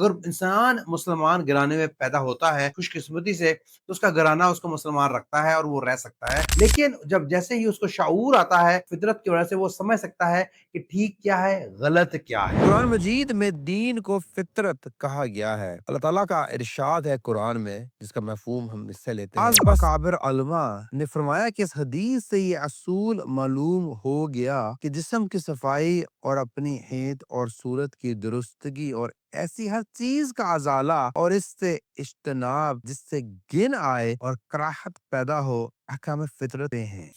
अगर इंसान मुसलमान घराने में पैदा होता है खुशकिस्मती से, तो उसका घराना उसको मुसलमान रखता है और वो रह सकता है। लेकिन जब जैसे ही उसको शऊर आता है फितरत की वजह से, वो समझ सकता है कि ठीक क्या है, गलत क्या है। कुरान मजीद में दीन को फितरत कहा गया है। अल्लाह ताला का इरशाद है कुरान में, जिसका मफहूम हम इससे लेते हैं। बस काबिर अलमा ने फरमाया कि इस हदीस से ये असूल मालूम हो गया कि जिस्म की सफाई और अपनी हेत और सूरत की दुरुस्तगी और ऐसी हर चीज का अजाला और इससे इज्तनाब जिससे गिन आए और कराहत पैदा हो, अहकाम फितरत में हैं।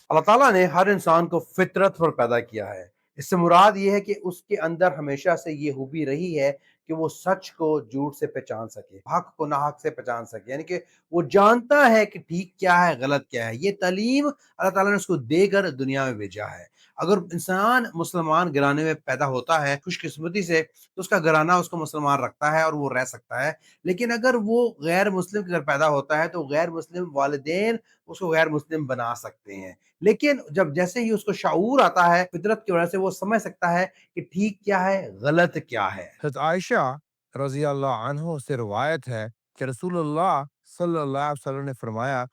अल्लाह ताला ने हर इंसान को फितरत पर पैदा किया है। इससे मुराद ये है कि उसके अंदर हमेशा से ये खूबी रही है कि वो सच को झूठ से पहचान सके, हक को नाहक से पहचान सके, यानी कि वो जानता है कि ठीक क्या है, गलत क्या है। ये तालीम अल्लाह ताला ने उसको देकर दुनिया में भेजा है। अगर इंसान मुसलमान घराने में पैदा होता है खुशकिस्मती से, तो उसका घराना उसको मुसलमान रखता है और वो रह सकता है। लेकिन अगर वो गैर मुस्लिम के घर पैदा होता है, तो गैर मुस्लिम वालिदैन उसको गैर मुस्लिम बना सकते हैं। लेकिन जब जैसे ही उसको शऊर आता है फितरत की वजह से, वो समझ सकता है कि ठीक क्या है, गलत क्या है। हज़रत आयशा रज़ी अल्लाह अन्हा से रिवायत है कि रसूलुल्लाह सल्लल्लाहु अलैहि वसल्लम ने फरमाया,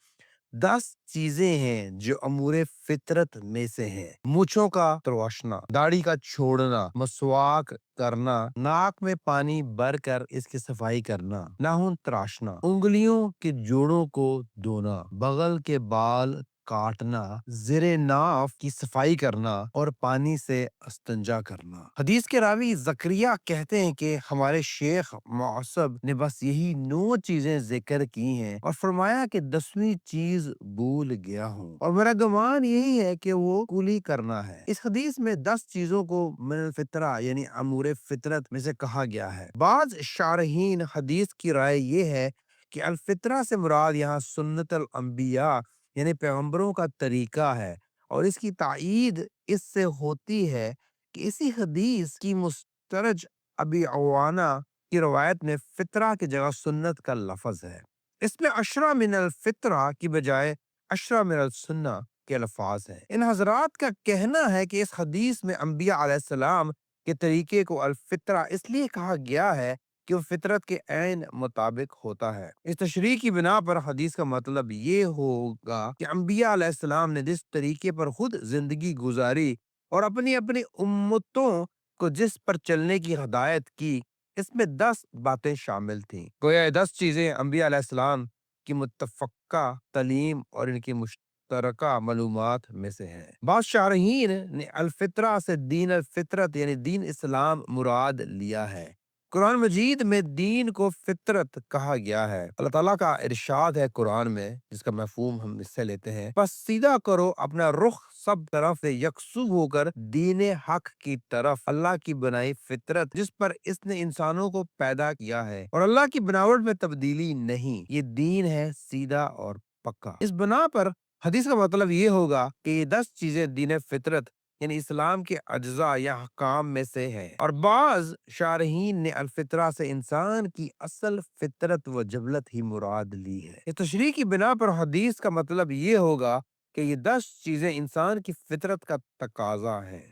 10 चीजें हैं जो अमूरे फितरत में से हैं। मूंछों का तराशना, दाढ़ी का छोड़ना, मसवाक करना, नाक में पानी भर कर इसकी सफाई करना, नाखून तराशना, उंगलियों के जोड़ों को धोना, बगल के बाल काटना, ज़ेरे नाफ की सफाई करना और पानी से इस्तिंजा करना। हदीस के रावी ज़करिया कहते हैं कि हमारे शेख मौसब ने बस यही 9 चीजें जिक्र की हैं और फरमाया कि 10वीं चीज भूल गया हूँ और मेरा गुमान यही है कि वो कुली करना है। इस हदीस में 10 चीजों को मिनल फितरा यानी अमूरे फितरत में से कहा गया है। बाज शारहीन हदीस की राय ये है कि अल फितरा से मुराद यहाँ सुन्नत अल अंबिया यानी पैगंबरों का तरीका है और इसकी ताईद इससे होती है कि इसी हदीस की मुस्तरज अबी अवाना की रवायत में फितरा की जगह सुन्नत का लफ्ज है। इसमें अशरा मिनल फितरा की बजाय अशरा मिनल सुन्ना के अल्फाज हैं। इन हजरात का कहना है कि इस हदीस में अंबिया अलैहिस्सलाम के तरीके को अल फितरा इसलिए कहा गया है कि वो फितरत के ऐन मुताबिक होता है। इस तशरीह की बिना पर हदीस का मतलब ये होगा कि अंबिया अलैहिस्सलाम ने जिस तरीके पर खुद जिंदगी गुजारी और अपनी अपनी उम्मतों को जिस पर चलने की हदायत की, इसमें 10 बातें शामिल थीं। गोया ये 10 चीजें अंबिया अलैहिस्सलाम की मुत्तफ़क़ा तालीम और इनकी मुश्तरका मालूमात में से हैं। बाद शारहीन ने अल फितरा से दीन अल फितरत यानी दीन इस्लाम मुराद लिया है। कुरान मजीद में दीन को फितरत कहा गया है। अल्लाह ताला का इरशाद है कुरान में, जिसका मफहूम हम इससे लेते हैं, बस सीधा करो अपना रुख सब तरफ से यकसू होकर दीन हक की तरफ, अल्लाह की बनाई फितरत जिस पर इसने इंसानों को पैदा किया है और अल्लाह की बनावट में तब्दीली नहीं। ये दीन है सीधा और पक्का। इस बना पर हदीस का मतलब ये होगा कि ये 10 चीजें दीन फितरत यानी इस्लाम के अज्जा या हकाम में से है और बाज शारहीन ने अलफितरा से इंसान की असल फितरत व जबलत ही मुराद ली है। इस तशरीह की बिना पर हदीस का मतलब ये होगा कि ये 10 चीजें इंसान की फितरत का तकाजा है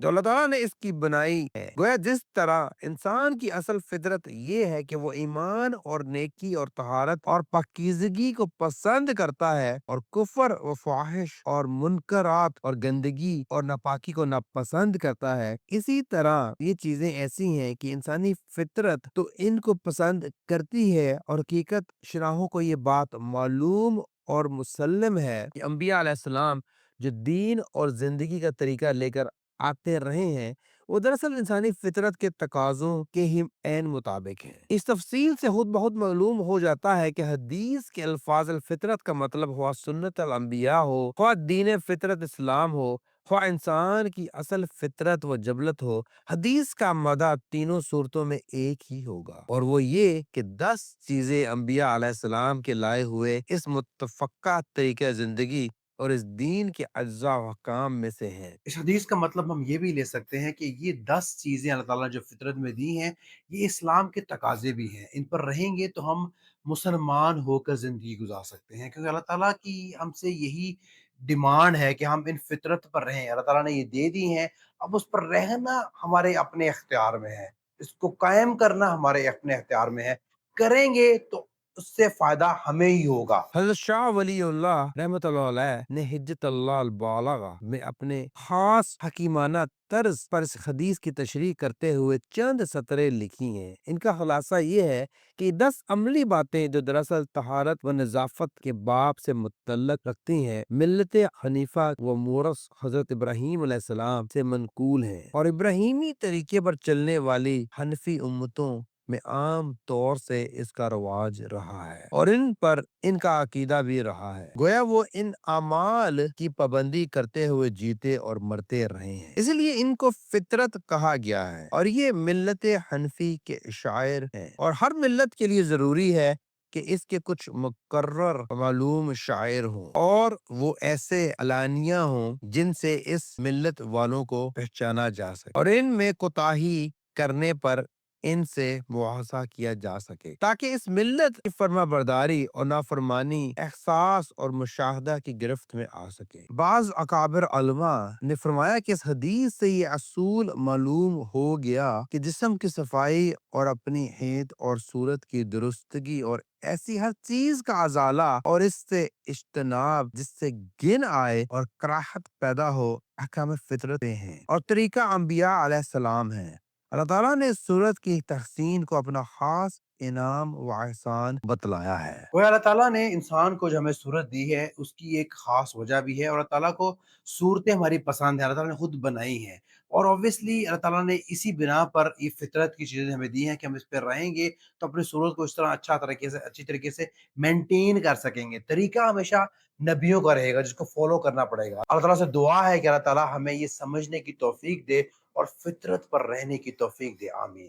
जो अल्लाह ताला ने इसकी बनाई है। गोया जिस तरह इंसान की असल फितरत ये है कि वो ईमान और नेकी और तहारत और पाकीज़गी को पसंद करता है और कुफर व फ़ाहिश और मुनकरात और गंदगी और नापाकी को नापसंद करता है, इसी तरह ये चीजें ऐसी हैं कि इंसानी फितरत तो इनको पसंद करती है और हकीकत शराहों को ये बात मालूम और मुसल्लम है कि अंबिया अलैहिस्सलाम जो दीन और जिंदगी का तरीका लेकर आते रहे हैं, वो दरअसल इंसानी फितरत के तकाज़ों के ही ऐन मुताबिक हैं। इस तफसील से खुद बहुत मालूम हो जाता है कि हदीस के अल्फाज अल फितरत का मतलब हुआ सुन्नत अल अंबिया हो, ख्वाह दीन फितरत इस्लाम हो, ख्वाह इंसान की असल फितरत व जबलत हो। हदीस का मदा तीनों सूरतों में एक ही होगा और वो ये कि 10 चीजें अंबिया अलैहिस्सलाम के लाए हुए इस मुत्तफ़क़ा तरीके जिंदगी और इस दीन के अज्जा व अहकाम में से हैं। इस हदीस का मतलब हम ये भी ले सकते हैं कि ये 10 चीज़ें अल्लाह ताला ने जो फितरत में दी हैं, ये इस्लाम के तकाज़े भी हैं। इन पर रहेंगे तो हम मुसलमान होकर ज़िंदगी गुज़ार सकते हैं, क्योंकि अल्लाह ताला की हमसे यही डिमांड है कि हम इन फितरत पर रहें। अल्लाह ताला ने ये दे दी हैं, اب اس پر رہنا ہمارے اپنے اختیار میں ہے، اس کو قائم کرنا ہمارے اپنے اختیار میں ہے، کریں گے تو اس سے فائدہ ہمیں ہی ہوگا۔ حضرت شاہ ولی اللہ رحمۃ اللہ علیہ نے حجت اللہ البالغہ میں اپنے خاص حکیمانہ طرز پر اس حدیث کی تشریح کرتے ہوئے چند سطریں لکھی ہیں۔ ان کا خلاصہ یہ ہے کہ 10 عملی باتیں جو دراصل طہارت و نظافت کے باب سے متعلق رکھتی ہیں، ملت حنیفہ و مورث حضرت ابراہیم علیہ السلام سے منقول ہیں اور ابراہیمی طریقے پر چلنے والی حنفی امتوں میں عام طور سے اس کا رواج رہا ہے اور ان پر ان کا عقیدہ بھی رہا ہے، گویا وہ ان اعمال کی پابندی کرتے ہوئے جیتے اور مرتے رہے ہیں، اس لیے ان کو فطرت کہا گیا ہے اور یہ ملت حنفی کے شاعر ہیں اور ہر ملت کے لیے ضروری ہے کہ اس کے کچھ مقرر معلوم شاعر ہوں اور وہ ایسے علانیہ ہوں جن سے اس ملت والوں کو پہچانا جا سکے اور ان میں کوتاہی کرنے پر ان سے مواخذہ کیا جا سکے تاکہ اس ملت کی فرما برداری اور نافرمانی احساس اور مشاہدہ کی گرفت میں آ سکے۔ بعض اکابر علماء نے فرمایا کہ اس حدیث سے یہ اصول معلوم ہو گیا کہ جسم کی صفائی اور اپنی حیت اور صورت کی درستگی اور ایسی ہر چیز کا ازالہ اور اس سے اجتناب جس سے گن آئے اور کراہت پیدا ہو احکام فطرت ہیں اور طریقہ انبیاء علیہ السلام ہے۔ اللہ تعالیٰ نے اس صورت کی تحسین کو اپنا خاص انعام و احسان بتلایا ہے۔ وہ اللہ تعالیٰ نے انسان کو جو ہمیں صورت دی ہے اس کی ایک خاص وجہ بھی ہے، اور اللہ تعالیٰ کو صورتیں ہماری پسند ہیں، اللہ تعالیٰ نے خود بنائی ہیں، اور اوبویسلی اللہ تعالیٰ نے اسی بنا پر یہ فطرت کی چیزیں ہمیں دی ہیں کہ ہم اس پہ رہیں گے تو اپنی صورت کو اس طرح اچھی طریقے سے مینٹین کر سکیں گے۔ طریقہ ہمیشہ نبیوں کا رہے گا جس کو فالو کرنا پڑے گا۔ اللہ تعالیٰ سے دعا ہے کہ اللہ تعالیٰ ہمیں یہ سمجھنے کی توفیق دے اور فطرت پر رہنے کی توفیق دے، آمین۔